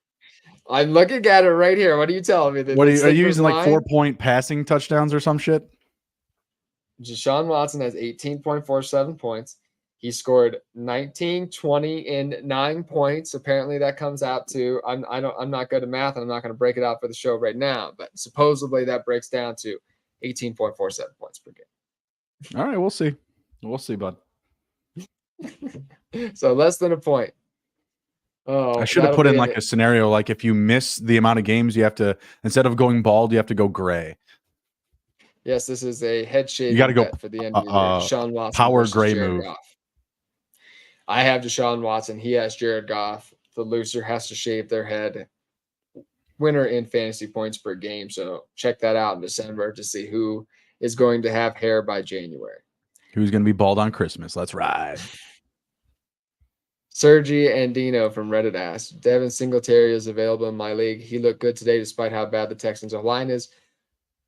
I'm looking at it right here. What are you telling me? Are you using like 4-point passing touchdowns or some shit? Deshaun Watson has 18.47 points. He scored 19, 20, and 9 points. Apparently that comes out to, I'm not good at math, and I'm not going to break it out for the show right now, but supposedly that breaks down to 18.47 points per game. All right, we'll see. We'll see, bud. So less than a point. Oh, I should have put in like a scenario, like if you miss the amount of games, you have to, instead of going bald, you have to go gray. Yes, this is a head shave. You got to go for the end of the year. Deshaun Watson power gray Jared move. Goff. I have Deshaun Watson. He has Jared Goff. The loser has to shave their head. winner in fantasy points per game. So check that out in December to see who is going to have hair by January. Who's going to be bald on Christmas? Let's ride. Sergi Andino from Reddit asked, Devin Singletary is available in my league. He looked good today despite how bad the Texans' line is.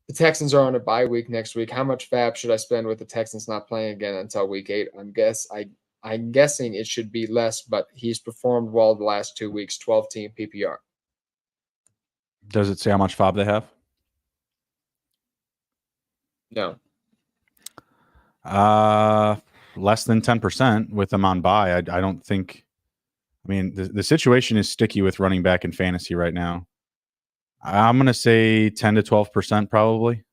The Texans are on a bye week next week. How much fab should I spend with the Texans not playing again until week 8? I'm guessing it should be less, but he's performed well the last 2 weeks, 12-team PPR. Does it say how much FOB they have? No. Less than 10% with them on bye. I don't think. I mean, the situation is sticky with running back in fantasy right now. I'm going to say 10 to 12% probably.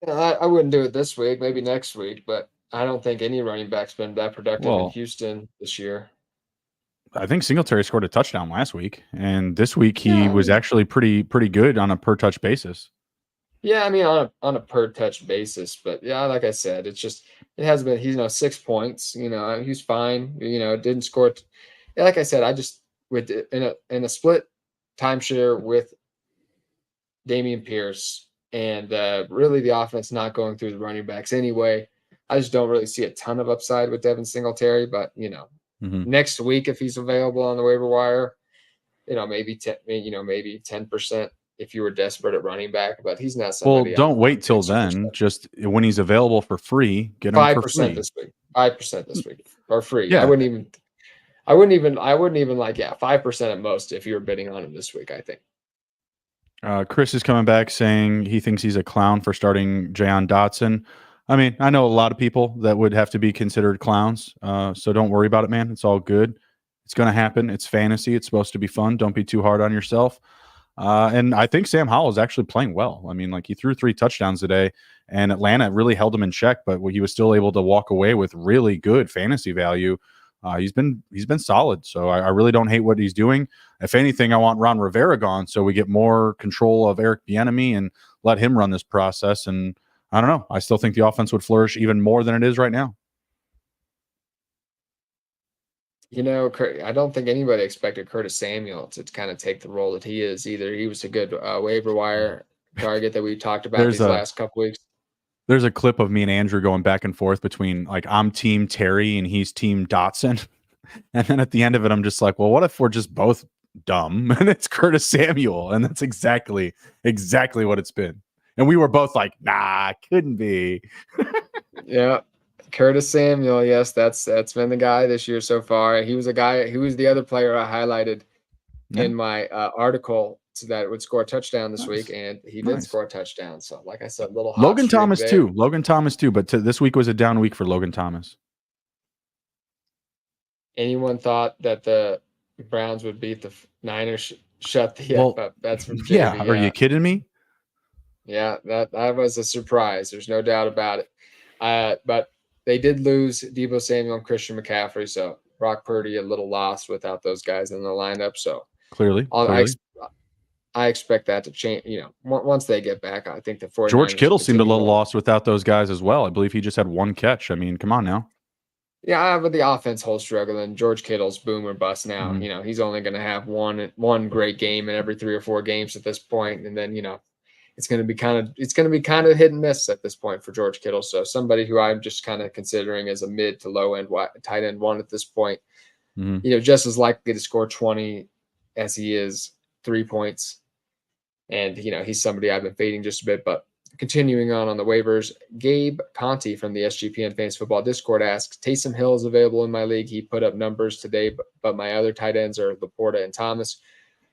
I wouldn't do it this week, maybe next week, but I don't think any running back's been that productive in Houston this year. I think Singletary scored a touchdown last week, and this week he was actually pretty good on a per touch basis. Yeah, I mean on a per touch basis, but yeah, like I said, it has been he's 6 points. He's fine. Didn't score. Like I said, I just with in a split timeshare with Dameon Pierce and really the offense not going through the running backs anyway. I just don't really see a ton of upside with Devin Singletary, but next week if he's available on the waiver wire, maybe 10% if you were desperate at running back, but he's not somebody. Well, don't wait till then. Just when he's available for free, get him for free. 5% this week. 5% this week or free. Yeah. I wouldn't even 5% at most if you were bidding on him this week, I think. Chris is coming back saying he thinks he's a clown for starting Jahan Dotson. I mean, I know a lot of people that would have to be considered clowns. So don't worry about it, man. It's all good. It's going to happen. It's fantasy. It's supposed to be fun. Don't be too hard on yourself. And I think Sam Howell is actually playing well. I mean, he threw 3 touchdowns today, and Atlanta really held him in check, but he was still able to walk away with really good fantasy value. He's been solid, so I really don't hate what he's doing. If anything, I want Ron Rivera gone so we get more control of Eric Bieniemy and let him run this process. And I don't know. I still think the offense would flourish even more than it is right now. I don't think anybody expected Curtis Samuel to kind of take the role that he is either. He was a good waiver wire target that we talked about these last couple weeks. There's a clip of me and Andrew going back and forth between I'm team Terry and he's team Dotson. And then at the end of it, I'm just like, well, what if we're just both dumb and it's Curtis Samuel? And that's exactly what it's been. And we were both like, nah, couldn't be. Yeah. Curtis Samuel, yes, that's been the guy this year so far. He was the other player I highlighted in my article that would score a touchdown this week, and he did score a touchdown. So, like I said, little hot Logan Thomas too. Logan Thomas too, but this week was a down week for Logan Thomas. Anyone thought that the Browns would beat the Niners? Shut the up. That's from JV. Yeah. Are you kidding me? Yeah, that was a surprise. There's no doubt about it. But they did lose Deebo Samuel and Christian McCaffrey, so Brock Purdy a little lost without those guys in the lineup. So clearly. I expect that to change. Once they get back, I think the 49ers George Kittle seemed a little lost without those guys as well. I believe he just had 1 catch. I mean, come on now. Yeah, but the offense whole struggle, and George Kittle's boom or bust now. Mm-hmm. He's only going to have one great game in every 3 or 4 games at this point, and then it's going to be kind of hit and miss at this point for George Kittle. So somebody who I'm just kind of considering as a mid to low end tight end 1 at this point. Mm-hmm. Just as likely to score 20 as he is 3 points. And, he's somebody I've been fading just a bit. But continuing on the waivers, Gabe Conti from the SGPN Fantasy Football Discord asks, Taysom Hill is available in my league. He put up numbers today, but my other tight ends are Laporta and Thomas.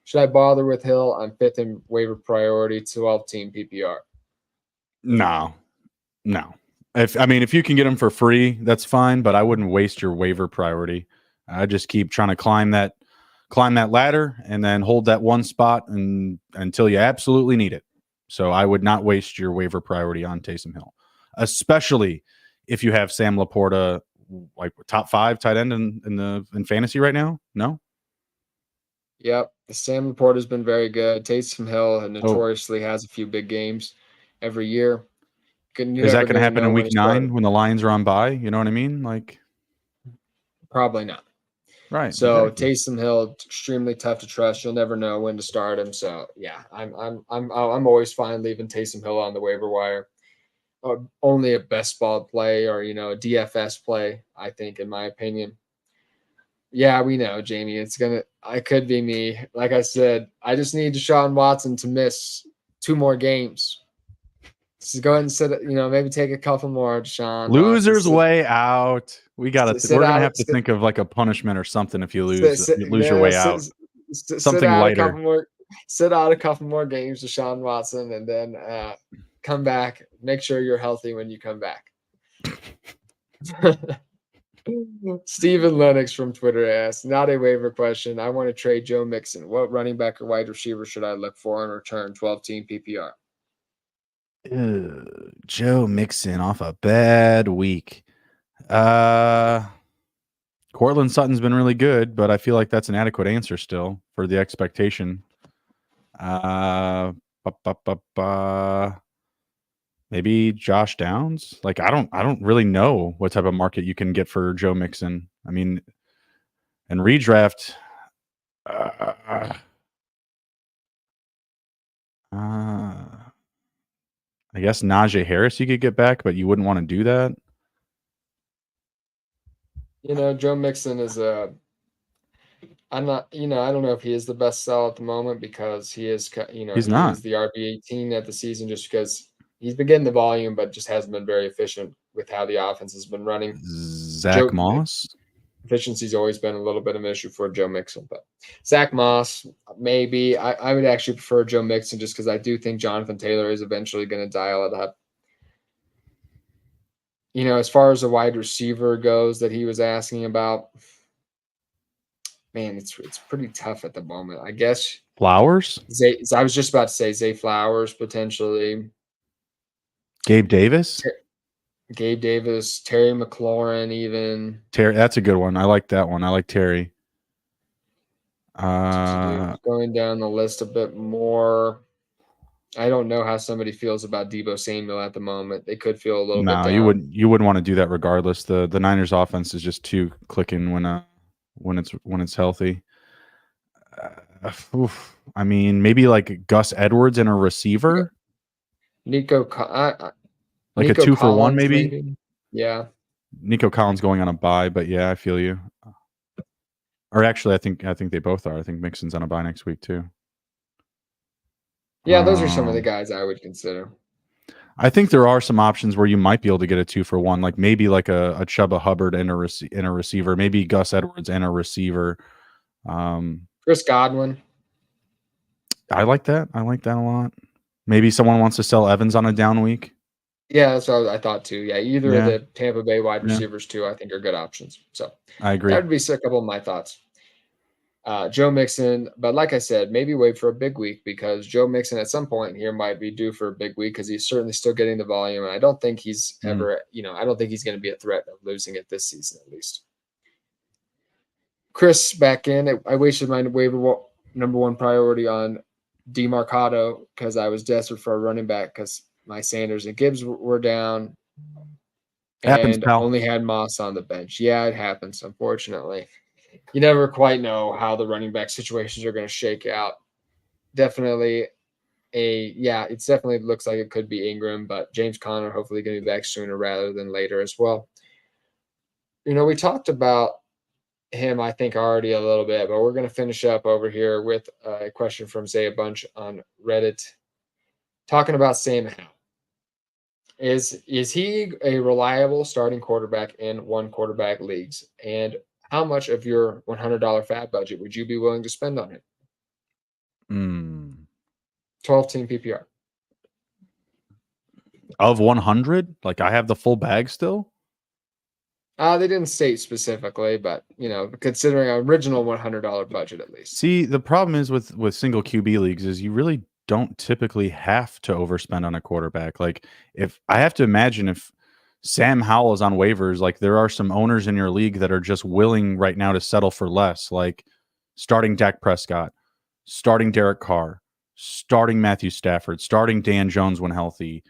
Should I bother with Hill? I'm 5th in waiver priority, 12-team PPR. No. If you can get him for free, that's fine, but I wouldn't waste your waiver priority. I just keep trying to climb that ladder and then hold that one spot until you absolutely need it. So I would not waste your waiver priority on Taysom Hill, especially if you have Sam Laporta, top 5 tight end in fantasy right now. No. Yep, Sam Laporta has been very good. Taysom Hill notoriously has a few big games every year. Is that going to happen in week 9 when the Lions are on bye? You know what I mean? Probably not. Right. So exactly. Taysom Hill, extremely tough to trust. You'll never know when to start him. So yeah, I'm always fine leaving Taysom Hill on the waiver wire. Only a best ball play or a DFS play, I think, in my opinion. Yeah, we know, Jamie. I could be me. Like I said, I just need Deshaun Watson to miss 2 more games. Just go ahead and maybe take a couple more, Deshaun Watson. Losers way out. We're gonna have to think of like a punishment or something if you lose your way out. Something lighter. Sit out a couple more games, Deshaun Watson, and then come back. Make sure you're healthy when you come back. Steven Lennox from Twitter asks, not a waiver question. I want to trade Joe Mixon. What running back or wide receiver should I look for in return? 12-team PPR. Joe Mixon off a bad week. Cortland Sutton's been really good, but I feel like that's an adequate answer still for the expectation. Maybe Josh Downs. Like I don't really know what type of market you can get for Joe Mixon. I mean, and redraft. I guess Najee Harris you could get back, but you wouldn't want to do that. Joe Mixon is I'm not, I don't know if he is the best sell at the moment because he is, he's not. He's the RB18 at the season just because he's been getting the volume, but just hasn't been very efficient with how the offense has been running. Zach Moss? Efficiency's always been a little bit of an issue for Joe Mixon, but Zach Moss, maybe. I would actually prefer Joe Mixon just because I do think Jonathan Taylor is eventually going to dial it up. As far as a wide receiver goes that he was asking about, man, it's pretty tough at the moment. I guess Flowers? I was just about to say Zay Flowers, potentially. Gabe Davis? Terry McLaurin, even. Terry, that's a good one. I like that one. I like Terry. Going down the list a bit more. I don't know how somebody feels about Deebo Samuel at the moment. They could feel a little bit down. You wouldn't want to do that regardless. The Niners offense is just too clicking when it's healthy. I mean, maybe like Gus Edwards and a receiver. Like Nico a 2-for-1 maybe. Yeah. Nico Collins going on a bye, but yeah, I feel you. Or actually, I think they both are. I think Mixon's on a bye next week too. Yeah, those are some of the guys I would consider. I think there are some options where you might be able to get a 2-for-1, like maybe like a Chuba Hubbard and a receiver, maybe Gus Edwards and a receiver. Chris Godwin. I like that. I like that a lot. Maybe someone wants to sell Evans on a down week. Yeah, that's what I thought too. Yeah, either of the Tampa Bay wide receivers too, I think are good options. So I agree. That would be a couple of my thoughts. Joe Mixon, but like I said, maybe wait for a big week because Joe Mixon at some point here might be due for a big week because he's certainly still getting the volume. And I don't think he's ever, I don't think he's going to be a threat of losing it this season at least. Chris back in. I wasted my waiver number one priority on DeMarcado because I was desperate for a running back because my Sanders and Gibbs were down. And only had Moss on the bench. Yeah, it happens, unfortunately. You never quite know how the running back situations are going to shake out. It definitely looks like it could be Ingram, but James Conner hopefully going to be back sooner rather than later as well. We talked about him, I think, already a little bit, but we're going to finish up over here with a question from Zay a Bunch on Reddit talking about Sam Howell. Is he a reliable starting quarterback in one quarterback leagues? And how much of your $100 fab budget would you be willing to spend on him? 12-team PPR. Of 100? Like I have the full bag still? They didn't state specifically, but, considering an original $100 budget at least. See, the problem is with single QB leagues is you really don't typically have to overspend on a quarterback. Like if I have to imagine if Sam Howell is on waivers, like there are some owners in your league that are just willing right now to settle for less, like starting Dak Prescott, starting Derek Carr, starting Matthew Stafford, starting Dan Jones when healthy,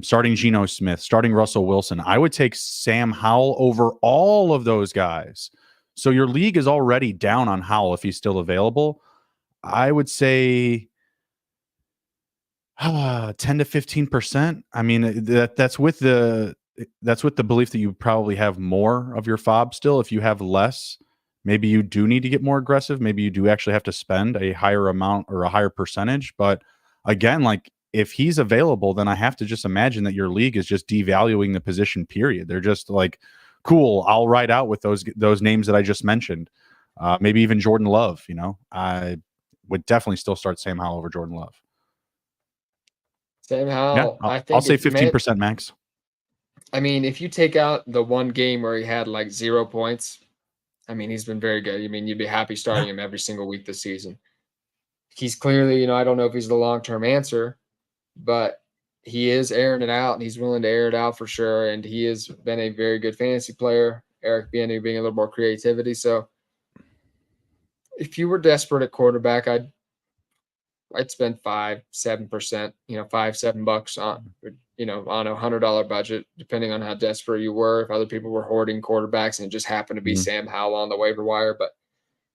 starting Geno Smith, starting Russell Wilson. I would take Sam Howell over all of those guys. So your league is already down on Howell if he's still available. I would say 10 to 15%. I mean, that's with the belief that you probably have more of your fob still. If you have less, maybe you do need to get more aggressive. Maybe you do actually have to spend a higher amount or a higher percentage. But again, like if he's available, then I have to just imagine that your league is just devaluing the position, period. They're just like, cool, I'll ride out with those names that I just mentioned. Maybe even Jordan Love, I would definitely still start Sam Howell over Jordan Love. Sam Howell, yeah, I think I'll say 15% max. I mean, if you take out the one game where he had like 0 points, I mean, he's been very good. I mean, you'd be happy starting him every single week this season. He's clearly, I don't know if he's the long-term answer, but he is airing it out, and he's willing to air it out for sure. And he has been a very good fantasy player. Eric being a little more creativity. So if you were desperate at quarterback, I'd spend 5-7%, $5-7 on, on a $100 budget, depending on how desperate you were. If other people were hoarding quarterbacks and it just happened to be Sam Howell on the waiver wire. But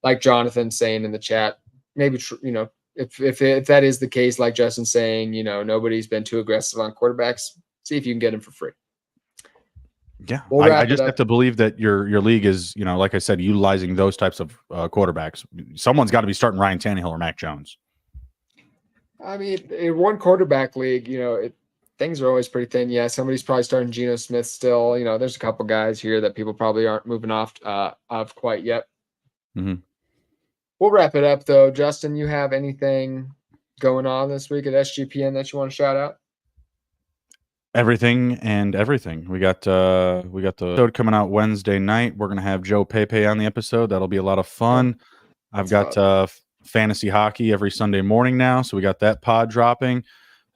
like Jonathan's saying in the chat, maybe, if that is the case, like Justin's saying, nobody's been too aggressive on quarterbacks, see if you can get them for free. Yeah, I just have to believe that your league is, like I said, utilizing those types of quarterbacks. Someone's got to be starting Ryan Tannehill or Mac Jones. I mean, in one quarterback league, things are always pretty thin. Yeah, somebody's probably starting Geno Smith still. There's a couple guys here that people probably aren't moving off of quite yet. Mm-hmm. We'll wrap it up, though. Justin, you have anything going on this week at SGPN that you want to shout out? Everything. We got the episode coming out Wednesday night. We're gonna have Joe Pepe on the episode. That'll be a lot of fun. I've got fantasy hockey every Sunday morning now, so we got that pod dropping.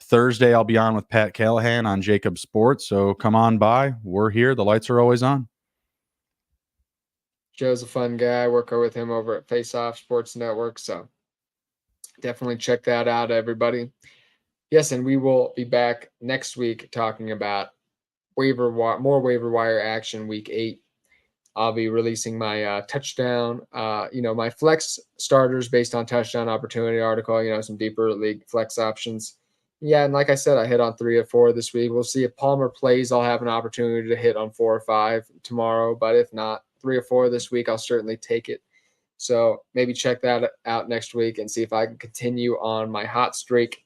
Thursday, I'll be on with Pat Callahan on Jacob Sports. So come on by. We're here. The lights are always on. Joe's a fun guy. I work with him over at Face Off Sports Network. So definitely check that out, everybody. Yes, and we will be back next week talking about more waiver wire action week 8. I'll be releasing my touchdown, my flex starters based on touchdown opportunity article, some deeper league flex options. Yeah, and like I said, I hit on 3 or 4 this week. We'll see if Palmer plays. I'll have an opportunity to hit on 4 or 5 tomorrow, but if not, 3 or 4 this week, I'll certainly take it. So maybe check that out next week and see if I can continue on my hot streak.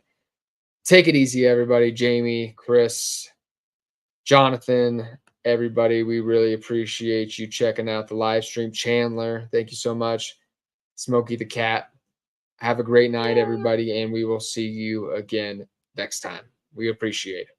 Take it easy, everybody. Jamie, Chris, Jonathan, everybody, we really appreciate you checking out the live stream. Chandler, thank you so much. Smokey the Cat, have a great night, everybody, and we will see you again next time. We appreciate it.